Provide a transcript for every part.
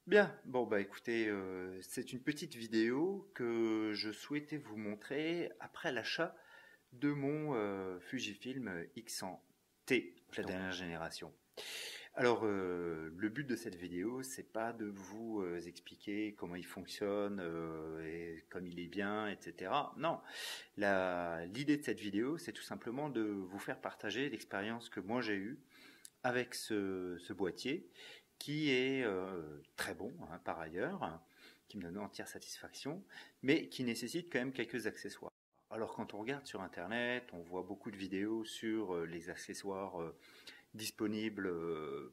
Bien, bon bah écoutez, c'est une petite vidéo que je souhaitais vous montrer après l'achat de mon Fujifilm X100T, la Donc, dernière génération. Alors, le but de cette vidéo, c'est pas de vous expliquer comment il fonctionne et comme il est bien, etc. Non, l'idée de cette vidéo, c'est tout simplement de vous faire partager l'expérience que moi j'ai eue avec ce boîtier qui est très bon hein, par ailleurs, qui me donne entière satisfaction, mais qui nécessite quand même quelques accessoires. Alors quand on regarde sur internet, on voit beaucoup de vidéos sur les accessoires disponibles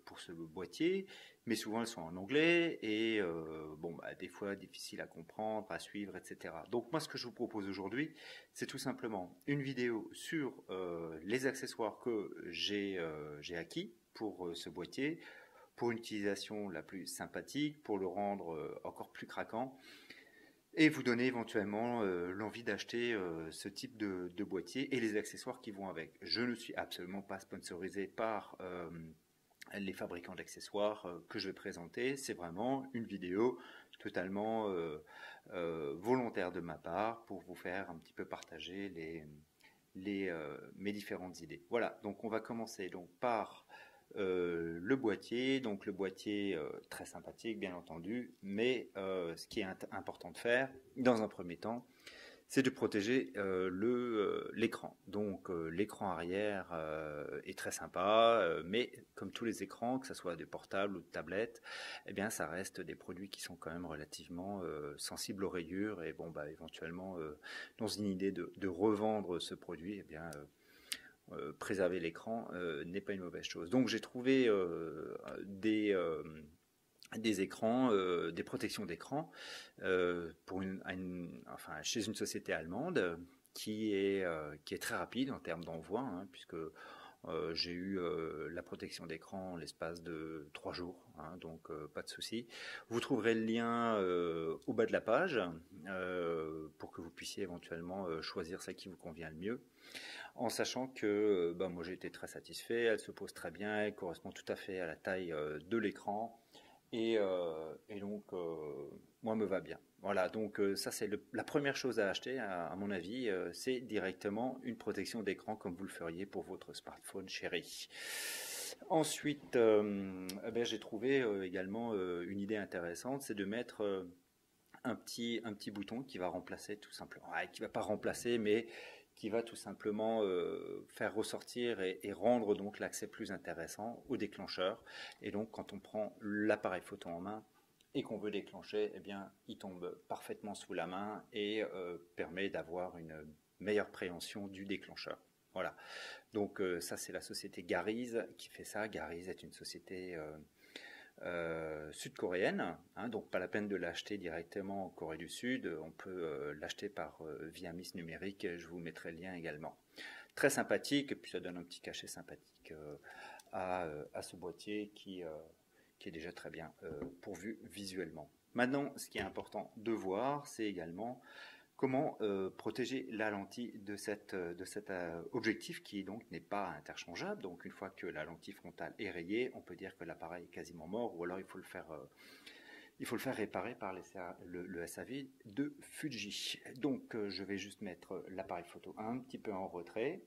pour ce boîtier, mais souvent elles sont en anglais et bon bah, des fois difficiles à comprendre, à suivre, etc. Donc moi ce que je vous propose aujourd'hui, c'est tout simplement une vidéo sur les accessoires que j'ai acquis pour ce boîtier, pour une utilisation la plus sympathique, pour le rendre encore plus craquant et vous donner éventuellement l'envie d'acheter ce type de boîtier et les accessoires qui vont avec. Je ne suis absolument pas sponsorisé par les fabricants d'accessoires que je vais présenter. C'est vraiment une vidéo totalement volontaire de ma part pour vous faire un petit peu partager mes différentes idées. Voilà, donc on va commencer donc par le boîtier, donc le boîtier très sympathique bien entendu, mais ce qui est important de faire dans un premier temps, c'est de protéger l'écran. Donc l'écran arrière est très sympa, mais comme tous les écrans, que ce soit des portables ou de tablettes, eh bien ça reste des produits qui sont quand même relativement sensibles aux rayures et bon bah éventuellement dans une idée de revendre ce produit, eh bien préserver l'écran n'est pas une mauvaise chose. Donc j'ai trouvé des écrans, des protections d'écran pour enfin, chez une société allemande qui est très rapide en termes d'envoi, hein, puisque j'ai eu la protection d'écran en l'espace de 3 jours, hein, donc pas de souci. Vous trouverez le lien au bas de la page pour que vous puissiez éventuellement choisir celle qui vous convient le mieux, en sachant que bah, moi j'ai été très satisfait, elle se pose très bien, elle correspond tout à fait à la taille de l'écran et donc moi me va bien. Voilà, donc ça c'est la première chose à acheter à mon avis, c'est directement une protection d'écran comme vous le feriez pour votre smartphone chéri. Ensuite, eh ben, j'ai trouvé également une idée intéressante, c'est de mettre un petit bouton qui va remplacer tout simplement, ouais, qui va pas remplacer, mais qui va tout simplement faire ressortir et rendre donc l'accès plus intéressant au déclencheur. Et donc quand on prend l'appareil photo en main et qu'on veut déclencher, eh bien il tombe parfaitement sous la main et permet d'avoir une meilleure préhension du déclencheur. Voilà. Donc ça c'est la société Gariz qui fait ça. Gariz est une société sud-coréenne, hein, donc pas la peine de l'acheter directement en Corée du Sud, on peut l'acheter via Miss Numérique, je vous mettrai le lien également. Très sympathique, et puis ça donne un petit cachet sympathique à ce boîtier qui est déjà très bien pourvu visuellement. Maintenant, ce qui est important de voir, c'est également comment protéger la lentille de cet objectif qui donc n'est pas interchangeable. Donc une fois que la lentille frontale est rayée, on peut dire que l'appareil est quasiment mort, ou alors il faut le faire réparer par le SAV de Fuji. Donc je vais juste mettre l'appareil photo un petit peu en retrait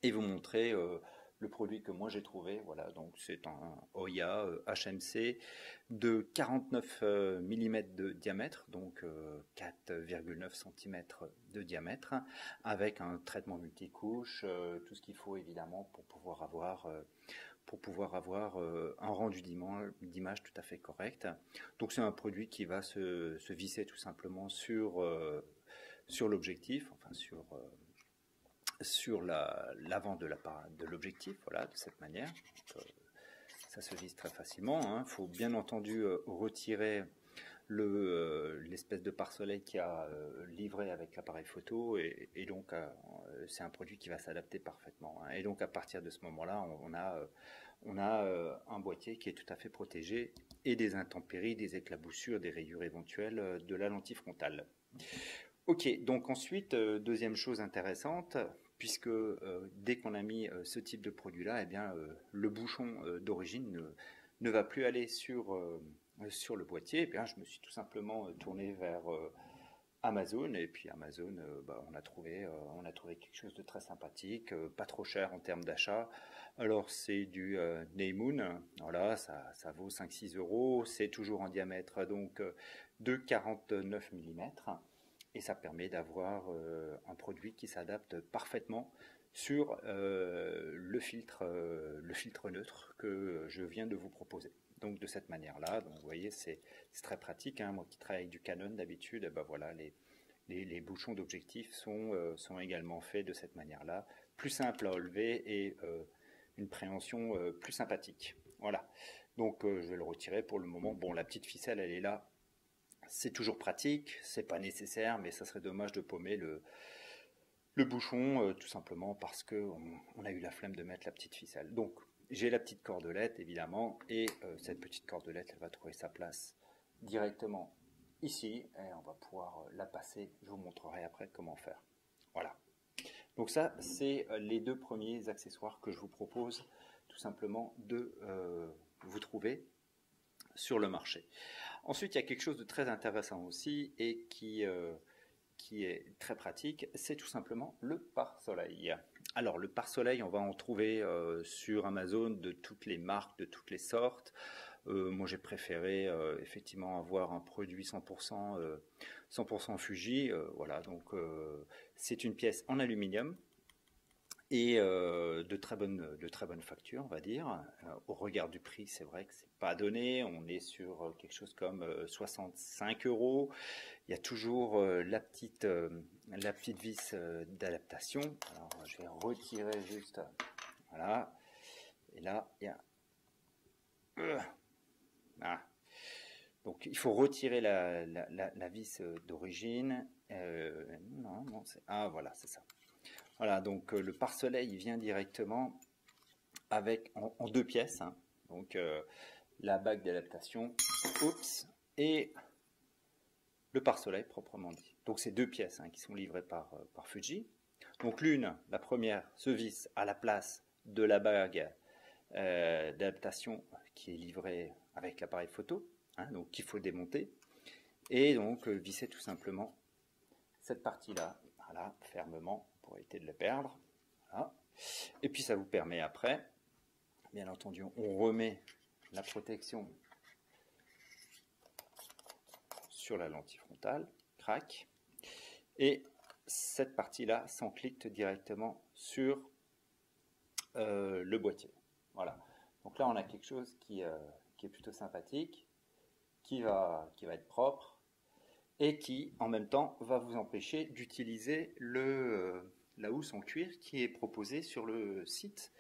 et vous montrer le produit que moi j'ai trouvé. Voilà, donc c'est un Oya HMC de 49 mm de diamètre, donc 4,9 cm de diamètre, avec un traitement multicouche, tout ce qu'il faut évidemment pour pouvoir avoir un rendu d'image tout à fait correct. Donc c'est un produit qui va se visser tout simplement sur l'objectif, enfin sur l'avant de l'objectif, voilà, de cette manière. Donc, ça se vise très facilement. Il faut bien entendu retirer l'espèce de pare-soleil qui a livré avec l'appareil photo et donc c'est un produit qui va s'adapter parfaitement. Et donc à partir de ce moment-là, on a un boîtier qui est tout à fait protégé et des intempéries, des éclaboussures, des rayures éventuelles de la lentille frontale. Ok, donc ensuite, deuxième chose intéressante, puisque dès qu'on a mis ce type de produit-là, eh bien, le bouchon d'origine ne va plus aller sur le boîtier, eh bien, je me suis tout simplement tourné vers Amazon, et puis Amazon, on a trouvé quelque chose de très sympathique, pas trop cher en termes d'achat. Alors c'est du Neymoon, voilà, ça vaut 5-6 euros, c'est toujours en diamètre donc de 49 mm, et ça permet d'avoir un produit qui s'adapte parfaitement sur le filtre neutre que je viens de vous proposer. Donc de cette manière-là, donc vous voyez, c'est très pratique, hein. Moi qui travaille avec du Canon d'habitude, ben voilà, les bouchons d'objectif sont également faits de cette manière-là, plus simple à enlever et une préhension plus sympathique. Voilà, donc je vais le retirer pour le moment. Bon, la petite ficelle, elle est là, c'est toujours pratique, c'est pas nécessaire, mais ça serait dommage de paumer le bouchon, tout simplement parce qu'on a eu la flemme de mettre la petite ficelle. Donc, j'ai la petite cordelette, évidemment, et cette petite cordelette, elle va trouver sa place directement ici, et on va pouvoir la passer. Je vous montrerai après comment faire. Voilà. Donc ça, c'est les deux premiers accessoires que je vous propose, tout simplement, de vous trouver sur le marché. Ensuite, il y a quelque chose de très intéressant aussi, et qui est très pratique, c'est tout simplement le pare-soleil. Alors le pare-soleil, on va en trouver sur Amazon de toutes les marques, de toutes les sortes. Moi j'ai préféré effectivement avoir un produit 100%, 100% Fuji. Voilà, donc c'est une pièce en aluminium et de très bonne facture, on va dire. Au regard du prix, c'est vrai que c'est pas donné. On est sur quelque chose comme 65 euros. Il y a toujours la petite vis d'adaptation. Alors je vais retirer juste, voilà. Et là, il y a ah. Donc il faut retirer la vis d'origine. Non, voilà, c'est ça. Voilà, donc le pare-soleil vient directement avec en deux pièces, hein. Donc la bague d'adaptation, et le pare-soleil proprement dit. Donc c'est deux pièces, hein, qui sont livrées par Fuji. Donc la première, se visse à la place de la bague d'adaptation qui est livrée avec l'appareil photo, hein, donc qu'il faut démonter, et donc visser tout simplement cette partie-là, voilà, fermement pour éviter de la perdre. Voilà. Et puis ça vous permet après, bien entendu, on remet la protection sur la lentille frontale, crac, et cette partie-là s'enclique directement sur le boîtier. Voilà. Donc là, on a quelque chose qui est plutôt sympathique, qui va être propre, et qui, en même temps, va vous empêcher d'utiliser la housse en cuir qui est proposée sur le site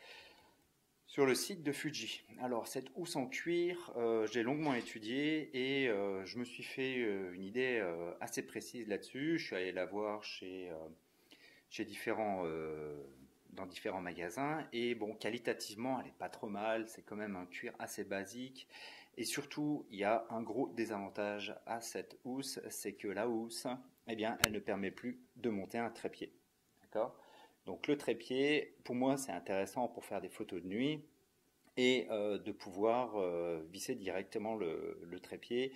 de Fuji. Alors cette housse en cuir, j'ai longuement étudié et je me suis fait une idée assez précise là-dessus. Je suis allé la voir dans différents magasins, et bon, qualitativement elle n'est pas trop mal, c'est quand même un cuir assez basique, et surtout il y a un gros désavantage à cette housse, c'est que la housse, eh bien, elle ne permet plus de monter un trépied, d'accord? Donc le trépied, pour moi, c'est intéressant pour faire des photos de nuit et de pouvoir visser directement le trépied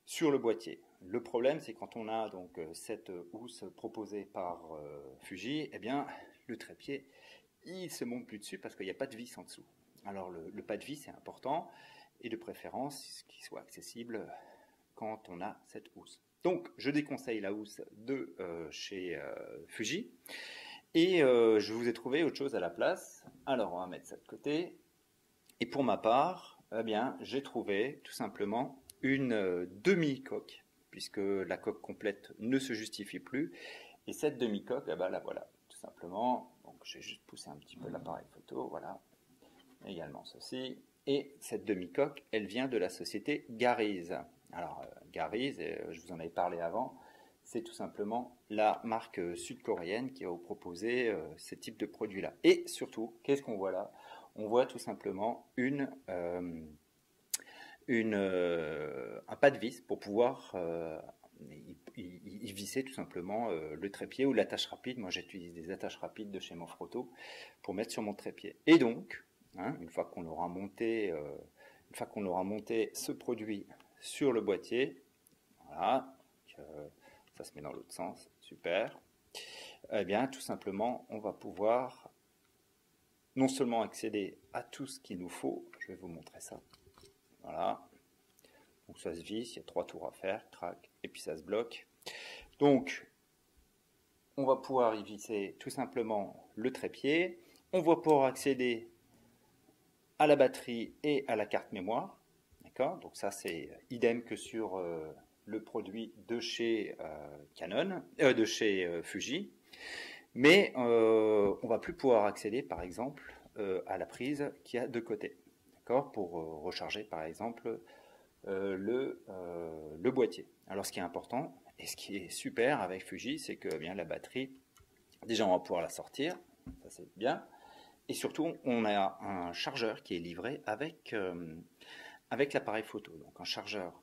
sur le boîtier. Le problème, c'est quand on a donc cette housse proposée par Fuji, eh bien, le trépied, il se monte plus dessus parce qu'il n'y a pas de vis en dessous. Alors le pas de vis, c'est important, et de préférence qu'il soit accessible quand on a cette housse. Donc, je déconseille la housse de chez Fuji. Et je vous ai trouvé autre chose à la place. Alors, on va mettre ça de côté. Et pour ma part, eh bien, j'ai trouvé tout simplement une demi-coque, puisque la coque complète ne se justifie plus. Et cette demi-coque, eh ben, la voilà, tout simplement. Donc, j'ai juste poussé un petit peu l'appareil photo, voilà. Également ceci. Et cette demi-coque, elle vient de la société Garry's. Alors, Garry's, je vous en avais parlé avant, c'est tout simplement la marque sud-coréenne qui va vous proposer ce type de produit-là. Et surtout, qu'est-ce qu'on voit là? On voit tout simplement un pas de vis pour pouvoir y visser tout simplement le trépied ou l'attache rapide. Moi, j'utilise des attaches rapides de chez Manfrotto pour mettre sur mon trépied. Et donc, hein, une fois qu'on aura monté ce produit sur le boîtier. Voilà, ça se met dans l'autre sens, super. Eh bien, tout simplement, on va pouvoir non seulement accéder à tout ce qu'il nous faut, je vais vous montrer ça. Voilà, donc ça se visse, il y a 3 tours à faire, crac, et puis ça se bloque. Donc, on va pouvoir y visser tout simplement le trépied. On va pouvoir accéder à la batterie et à la carte mémoire. D'accord? Donc ça, c'est idem que sur le produit de chez Canon, de chez Fuji. Mais on ne va plus pouvoir accéder, par exemple, à la prise qui a deux côtés. D'accord? Pour recharger, par exemple, le boîtier. Alors, ce qui est important, et ce qui est super avec Fuji, c'est que bien la batterie, déjà, on va pouvoir la sortir. Ça, c'est bien. Et surtout, on a un chargeur qui est livré avec, avec l'appareil photo. Donc, un chargeur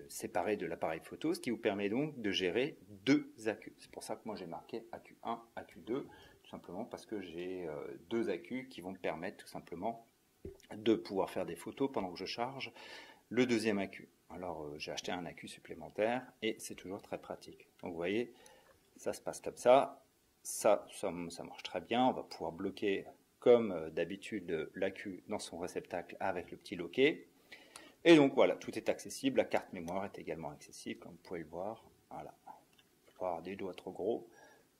séparé de l'appareil photo, ce qui vous permet donc de gérer 2 accus. C'est pour ça que moi j'ai marqué accu 1, accu 2, tout simplement parce que j'ai 2 accus qui vont me permettre tout simplement de pouvoir faire des photos pendant que je charge le deuxième accu. Alors j'ai acheté un accu supplémentaire et c'est toujours très pratique. Donc vous voyez, ça se passe comme ça. Ça marche très bien. On va pouvoir bloquer comme d'habitude l'accu dans son réceptacle avec le petit loquet. Et donc voilà, tout est accessible. La carte mémoire est également accessible, comme vous pouvez le voir. Voilà, pas avoir des doigts trop gros.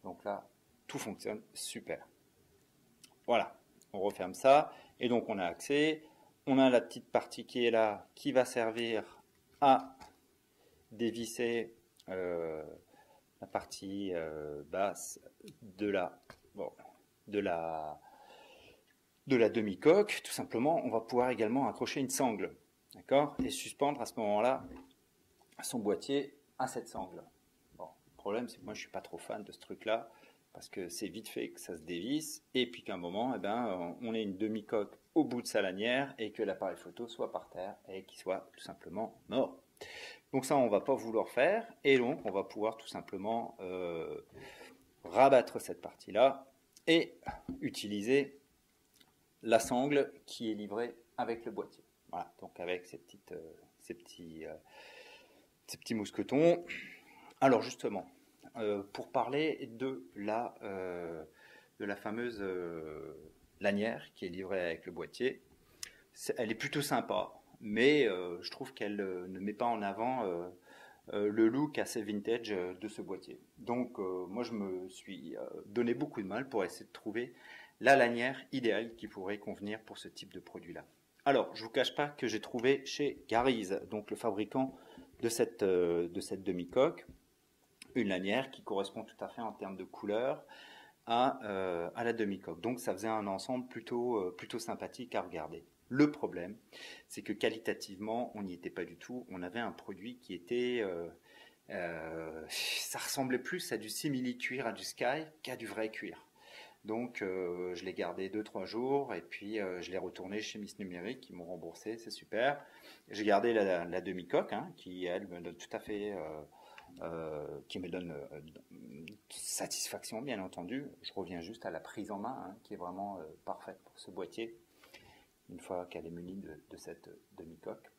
Donc là, tout fonctionne super. Voilà, on referme ça. Et donc on a accès. On a la petite partie qui est là, qui va servir à dévisser la partie basse de la, de la demi-coque. Tout simplement, on va pouvoir également accrocher une sangle. D'accord? Et suspendre à ce moment-là son boîtier à cette sangle. Bon, le problème, c'est que moi, je ne suis pas trop fan de ce truc-là, parce que c'est vite fait que ça se dévisse, et puis qu'à un moment, eh ben, on ait une demi-coque au bout de sa lanière, et que l'appareil photo soit par terre, et qu'il soit tout simplement mort. Donc ça, on ne va pas vouloir faire, et donc on va pouvoir tout simplement rabattre cette partie-là, et utiliser la sangle qui est livrée avec le boîtier. Voilà, donc avec ces petits mousquetons. Alors justement, pour parler de la fameuse lanière qui est livrée avec le boîtier, elle est plutôt sympa, mais je trouve qu'elle ne met pas en avant le look assez vintage de ce boîtier. Donc moi je me suis donné beaucoup de mal pour essayer de trouver la lanière idéale qui pourrait convenir pour ce type de produit-là. Alors, je ne vous cache pas que j'ai trouvé chez Garry's, donc le fabricant de cette demi-coque, une lanière qui correspond tout à fait en termes de couleur à la demi-coque. Donc, ça faisait un ensemble plutôt sympathique à regarder. Le problème, c'est que qualitativement, on n'y était pas du tout. On avait un produit qui était... ça ressemblait plus à du simili-cuir, à du Sky, qu'à du vrai cuir. Donc je l'ai gardé 2-3 jours et puis je l'ai retourné chez Miss Numérique qui m'ont remboursé, c'est super. J'ai gardé la demi-coque qui elle me donne tout à fait, qui me donne satisfaction bien entendu. Je reviens juste à la prise en main qui est vraiment parfaite pour ce boîtier une fois qu'elle est munie de cette demi-coque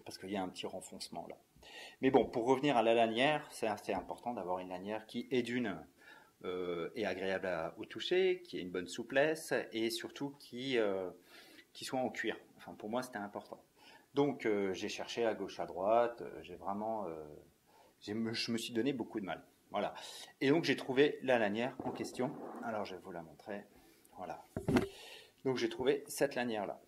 parce qu'il y a un petit renfoncement là. Mais bon, pour revenir à la lanière, c'est assez important d'avoir une lanière qui est d'une est agréable au toucher, qui ait une bonne souplesse et surtout qui soit en cuir. Enfin, pour moi, c'était important. Donc, j'ai cherché à gauche, à droite. J'ai vraiment, je me suis donné beaucoup de mal. Voilà. Et donc, j'ai trouvé la lanière en question. Alors, je vais vous la montrer. Voilà. Donc, j'ai trouvé cette lanière-là.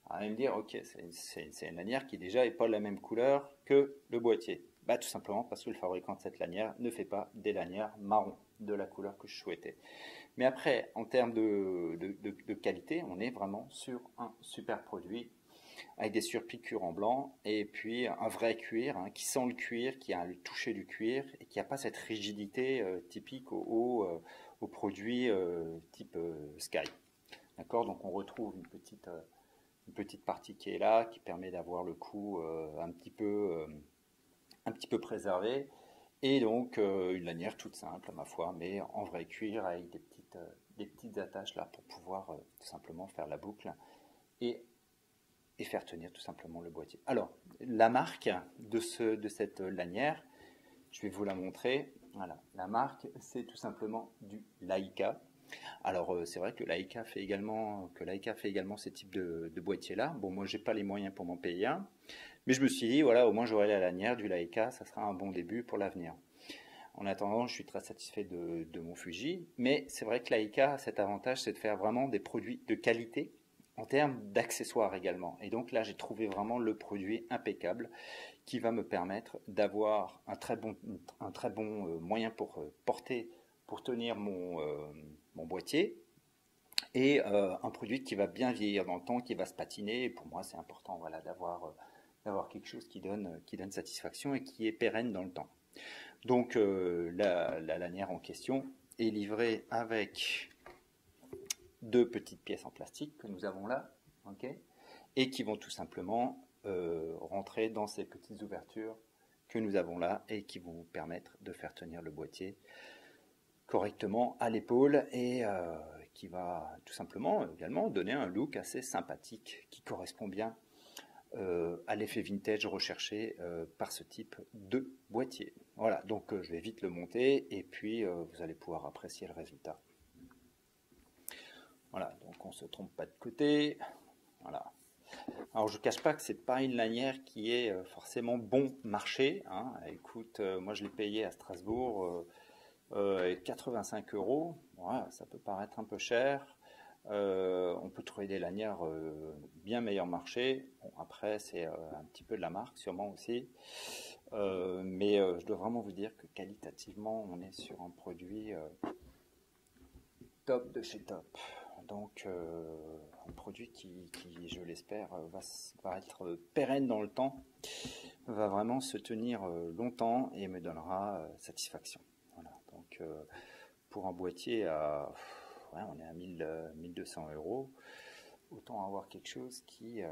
Vous allez me dire, ok, c'est une lanière qui déjà n'est pas la même couleur que le boîtier. Bah, tout simplement parce que le fabricant de cette lanière ne fait pas des lanières marron de la couleur que je souhaitais. Mais après, en termes de qualité, on est vraiment sur un super produit avec des surpiqûres en blanc et puis un vrai cuir qui sent le cuir, qui a le toucher du cuir et qui n'a pas cette rigidité typique aux produits type Sky. D'accord? Donc on retrouve une petite partie qui est là, qui permet d'avoir le cou un petit peu préservé, et donc une lanière toute simple à ma foi, mais en vrai cuir avec des petites attaches là pour pouvoir tout simplement faire la boucle et et faire tenir tout simplement le boîtier. Alors, la marque de cette lanière, je vais vous la montrer. Voilà, la marque, c'est tout simplement du Laika. Alors, c'est vrai que Laika fait également ces types de boîtiers-là. Bon, moi, j'ai pas les moyens pour m'en payer un, mais je me suis dit, voilà, au moins j'aurai la lanière du Laika, ça sera un bon début pour l'avenir. En attendant, je suis très satisfait de mon Fuji, mais c'est vrai que Laika a cet avantage, c'est de faire vraiment des produits de qualité en termes d'accessoires également. Et donc là, j'ai trouvé vraiment le produit impeccable qui va me permettre d'avoir un très bon moyen pour tenir mon boîtier, et un produit qui va bien vieillir dans le temps, qui va se patiner. Et pour moi, c'est important, voilà, d'avoir quelque chose qui donne satisfaction et qui est pérenne dans le temps. Donc la lanière en question est livrée avec 2 petites pièces en plastique que nous avons là, okay, et qui vont tout simplement rentrer dans ces petites ouvertures que nous avons là et qui vont vous permettre de faire tenir le boîtier correctement à l'épaule, et qui va tout simplement également donner un look assez sympathique qui correspond bien à l'effet vintage recherché par ce type de boîtier. Voilà, donc je vais vite le monter et puis vous allez pouvoir apprécier le résultat. Voilà, donc on ne se trompe pas de côté. Voilà. Alors je ne cache pas que c'est pas une lanière qui est forcément bon marché, hein. Écoute, moi je l'ai payé à Strasbourg 85 €. Voilà, ça peut paraître un peu cher. On peut trouver des lanières bien meilleur marché. Bon, après, c'est un petit peu de la marque, sûrement aussi. Mais je dois vraiment vous dire que qualitativement, on est sur un produit top de chez top. Donc, un produit qui je l'espère, va être pérenne dans le temps, va vraiment se tenir longtemps et me donnera satisfaction. Voilà. Donc, pour un boîtier à... Ouais, on est à 1200 €. Autant avoir quelque chose qui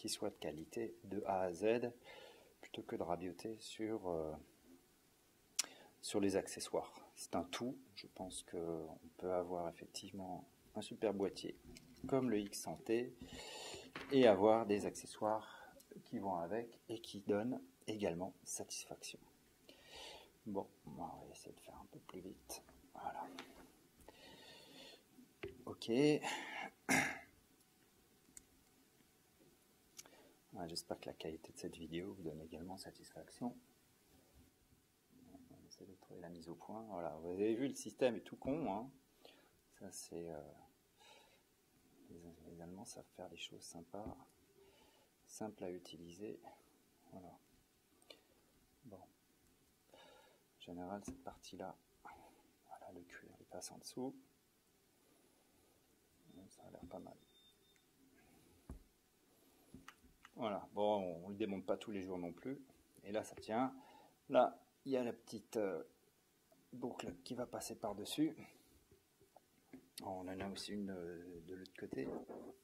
soit de qualité de A à Z, plutôt que de rabioter sur les accessoires. C'est un tout. Je pense qu'on peut avoir effectivement un super boîtier comme le X Santé et avoir des accessoires qui vont avec et qui donnent également satisfaction. Bon, on va essayer de faire un peu plus vite. Voilà. Ok. J'espère que la qualité de cette vidéo vous donne également satisfaction. On essaie de trouver la mise au point. Voilà, vous avez vu, le système est tout con, hein. Ça, c'est les Allemands savent faire des choses sympas, simples à utiliser. Voilà. Bon. En général, cette partie-là, voilà, le cuir il passe en dessous. Ça a l'air pas mal. Voilà, bon, on ne le démonte pas tous les jours non plus. Et là, ça tient. Là, il y a la petite boucle qui va passer par-dessus. On en a aussi une de l'autre côté.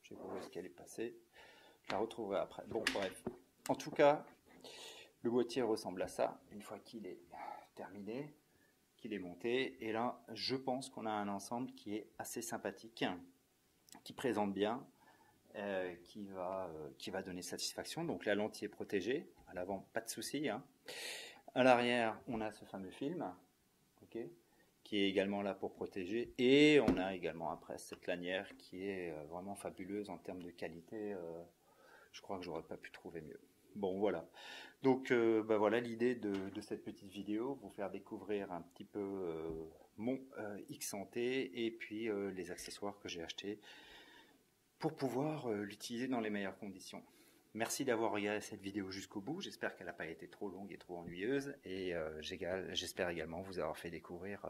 Je ne sais pas où est-ce qu'elle est passée. Je la retrouverai après. Bon, bref. En tout cas, le boîtier ressemble à ça. Une fois qu'il est terminé, qu'il est monté. Et là, je pense qu'on a un ensemble qui est assez sympathique, qui présente bien. Qui va donner satisfaction. Donc la lentille est protégée, à l'avant pas de souci, hein. À l'arrière on a ce fameux film, okay, qui est également là pour protéger, et on a également après cette lanière qui est vraiment fabuleuse en termes de qualité. Je crois que j'aurais pas pu trouver mieux. Bon, voilà, donc voilà l'idée de cette petite vidéo, vous faire découvrir un petit peu mon X Santé et puis les accessoires que j'ai achetés pour pouvoir l'utiliser dans les meilleures conditions. Merci d'avoir regardé cette vidéo jusqu'au bout. J'espère qu'elle n'a pas été trop longue et trop ennuyeuse. Et j'espère également vous avoir fait découvrir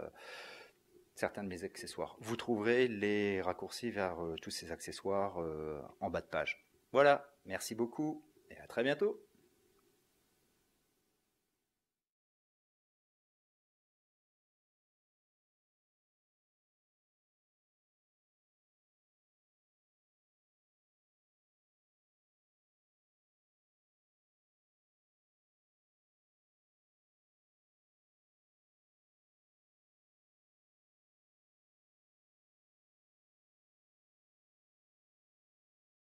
certains de mes accessoires. Vous trouverez les raccourcis vers tous ces accessoires en bas de page. Voilà, merci beaucoup et à très bientôt.